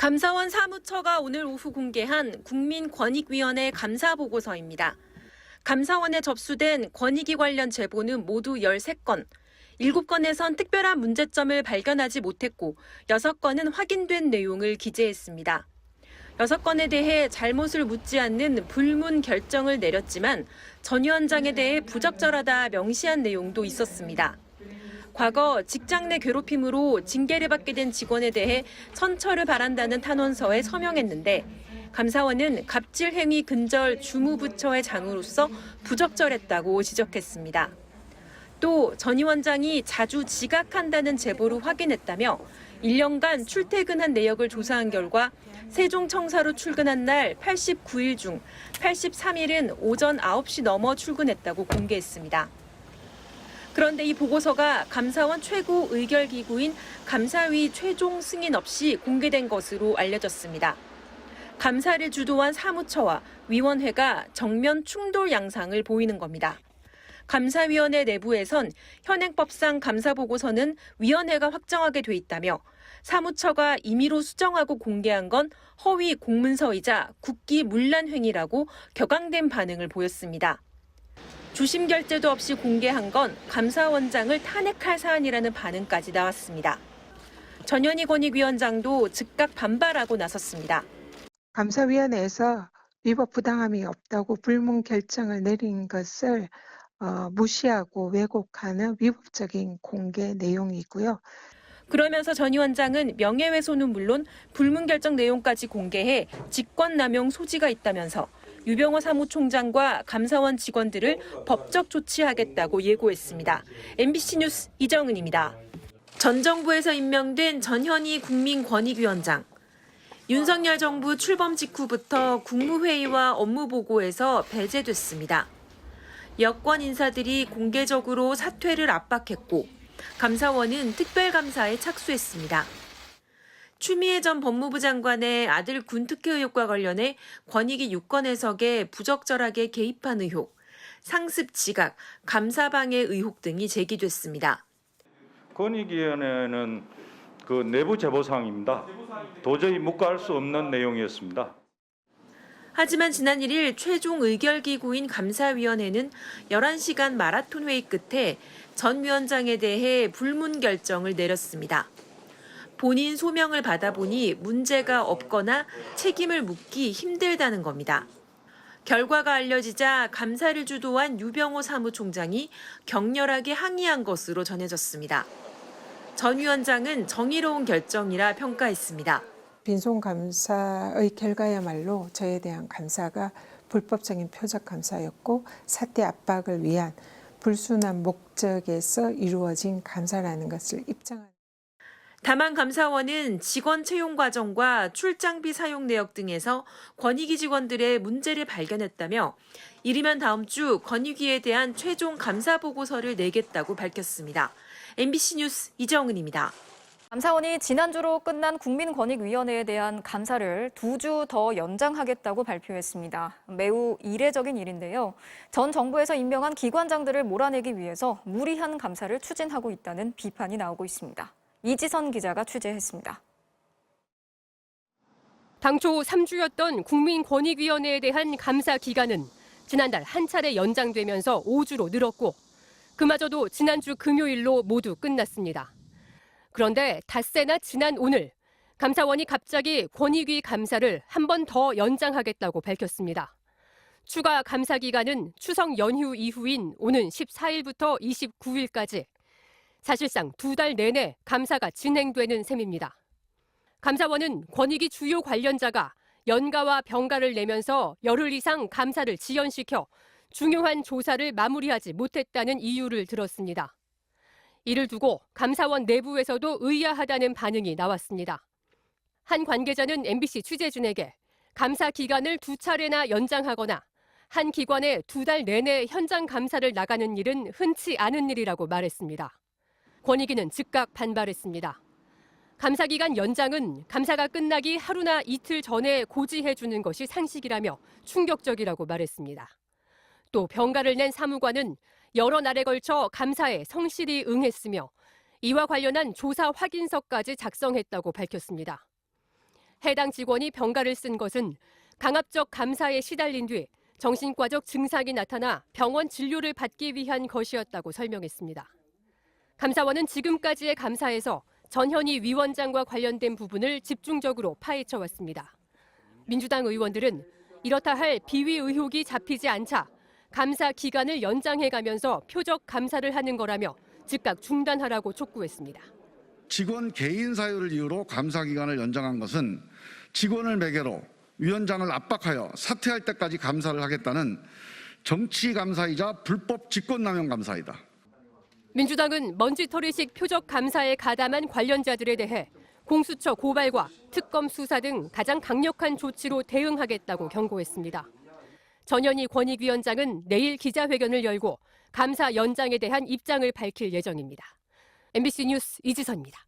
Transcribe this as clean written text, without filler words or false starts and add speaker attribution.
Speaker 1: 감사원 사무처가 오늘 오후 공개한 국민권익위원회 감사보고서입니다. 감사원에 접수된 권익위 관련 제보는 모두 13건, 7건에선 특별한 문제점을 발견하지 못했고 6건은 확인된 내용을 기재했습니다. 6건에 대해 잘못을 묻지 않는 불문 결정을 내렸지만 전 위원장에 대해 부적절하다 명시한 내용도 있었습니다. 과거 직장 내 괴롭힘으로 징계를 받게 된 직원에 대해 천처를 바란다는 탄원서에 서명했는데 감사원은 갑질행위 근절 주무부처의 장으로서 부적절했다고 지적했습니다. 또 전 위원장이 자주 지각한다는 제보를 확인했다며 1년간 출퇴근한 내역을 조사한 결과 세종청사로 출근한 날 89일 중 83일은 오전 9시 넘어 출근했다고 공개했습니다. 그런데 이 보고서가 감사원 최고 의결기구인 감사위 최종 승인 없이 공개된 것으로 알려졌습니다. 감사를 주도한 사무처와 위원회가 정면 충돌 양상을 보이는 겁니다. 감사위원회 내부에선 현행법상 감사보고서는 위원회가 확정하게 돼 있다며 사무처가 임의로 수정하고 공개한 건 허위 공문서이자 국기문란 행위라고 격앙된 반응을 보였습니다. 주심 결재도 없이 공개한 건 감사원장을 탄핵할 사안이라는 반응까지 나왔습니다. 전현희 권익위원장도 즉각 반발하고 나섰습니다.
Speaker 2: 감사위원회에서 위법 부당함이 없다고 불문 결정을 내린 것을 무시하고 왜곡하는 위법적인 공개 내용이고요.
Speaker 1: 그러면서 전 위원장은 명예훼손은 물론 불문 결정 내용까지 공개해 직권남용 소지가 있다면서 유병호 사무총장과 감사원 직원들을 법적 조치하겠다고 예고했습니다. MBC 뉴스 이정은입니다. 전 정부에서 임명된 전현희 국민권익위원장. 윤석열 정부 출범 직후부터 국무회의와 업무보고에서 배제됐습니다. 여권 인사들이 공개적으로 사퇴를 압박했고 감사원은 특별감사에 착수했습니다. 추미애 전 법무부 장관의 아들 군특혜 의혹과 관련해 권익위 유권 해석에 부적절하게 개입한 의혹, 상습 지각, 감사방해 의혹 등이 제기됐습니다.
Speaker 3: 권익위원회는 내부 제보사항입니다. 도저히 묵과할 수 없는 내용이었습니다.
Speaker 1: 하지만 지난 1일 최종 의결기구인 감사위원회는 11시간 마라톤 회의 끝에 전 위원장에 대해 불문 결정을 내렸습니다. 본인 소명을 받아보니 문제가 없거나 책임을 묻기 힘들다는 겁니다. 결과가 알려지자 감사를 주도한 유병호 사무총장이 격렬하게 항의한 것으로 전해졌습니다. 전 위원장은 정의로운 결정이라 평가했습니다.
Speaker 2: 빈손감사의 결과야말로 저에 대한 감사가 불법적인 표적 감사였고 사퇴 압박을 위한 불순한 목적에서 이루어진 감사라는 것을 입증합니다.
Speaker 1: 다만 감사원은 직원 채용 과정과 출장비 사용 내역 등에서 권익위 직원들의 문제를 발견했다며 이르면 다음 주 권익위에 대한 최종 감사 보고서를 내겠다고 밝혔습니다. MBC 뉴스 이정은입니다.
Speaker 4: 감사원이 지난주로 끝난 국민권익위원회에 대한 감사를 2주 더 연장하겠다고 발표했습니다. 매우 이례적인 일인데요. 전 정부에서 임명한 기관장들을 몰아내기 위해서 무리한 감사를 추진하고 있다는 비판이 나오고 있습니다. 이지선 기자가 취재했습니다.
Speaker 5: 당초 3주였던 국민권익위원회에 대한 감사 기간은 지난달 한 차례 연장되면서 5주로 늘었고 그마저도 지난주 금요일로 모두 끝났습니다. 그런데 닷새나 지난 오늘 감사원이 갑자기 권익위 감사를 한 번 더 연장하겠다고 밝혔습니다. 추가 감사 기간은 추석 연휴 이후인 오는 14일부터 29일까지 사실상 2달 내내 감사가 진행되는 셈입니다. 감사원은 권익위 주요 관련자가 연가와 병가를 내면서 열흘 이상 감사를 지연시켜 중요한 조사를 마무리하지 못했다는 이유를 들었습니다. 이를 두고 감사원 내부에서도 의아하다는 반응이 나왔습니다. 한 관계자는 MBC 취재진에게 감사 기간을 2차례나 연장하거나 한 기관에 2달 내내 현장 감사를 나가는 일은 흔치 않은 일이라고 말했습니다. 권익위는 즉각 반발했습니다. 감사 기간 연장은 감사가 끝나기 하루나 이틀 전에 고지해 주는 것이 상식이라며 충격적이라고 말했습니다. 또 병가를 낸 사무관은 여러 날에 걸쳐 감사에 성실히 응했으며 이와 관련한 조사 확인서까지 작성했다고 밝혔습니다. 해당 직원이 병가를 쓴 것은 강압적 감사에 시달린 뒤 정신과적 증상이 나타나 병원 진료를 받기 위한 것이었다고 설명했습니다. 감사원은 지금까지의 감사에서 전현희 위원장과 관련된 부분을 집중적으로 파헤쳐 왔습니다. 민주당 의원들은 이렇다 할 비위 의혹이 잡히지 않자 감사 기간을 연장해가면서 표적 감사를 하는 거라며 즉각 중단하라고 촉구했습니다.
Speaker 6: 직원 개인 사유를 이유로 감사 기간을 연장한 것은 직원을 매개로 위원장을 압박하여 사퇴할 때까지 감사를 하겠다는 정치 감사이자 불법 직권남용 감사이다.
Speaker 5: 민주당은 먼지털이식 표적 감사에 가담한 관련자들에 대해 공수처 고발과 특검 수사 등 가장 강력한 조치로 대응하겠다고 경고했습니다. 전현희 권익위원장은 내일 기자회견을 열고 감사 연장에 대한 입장을 밝힐 예정입니다. MBC 뉴스 이지선입니다.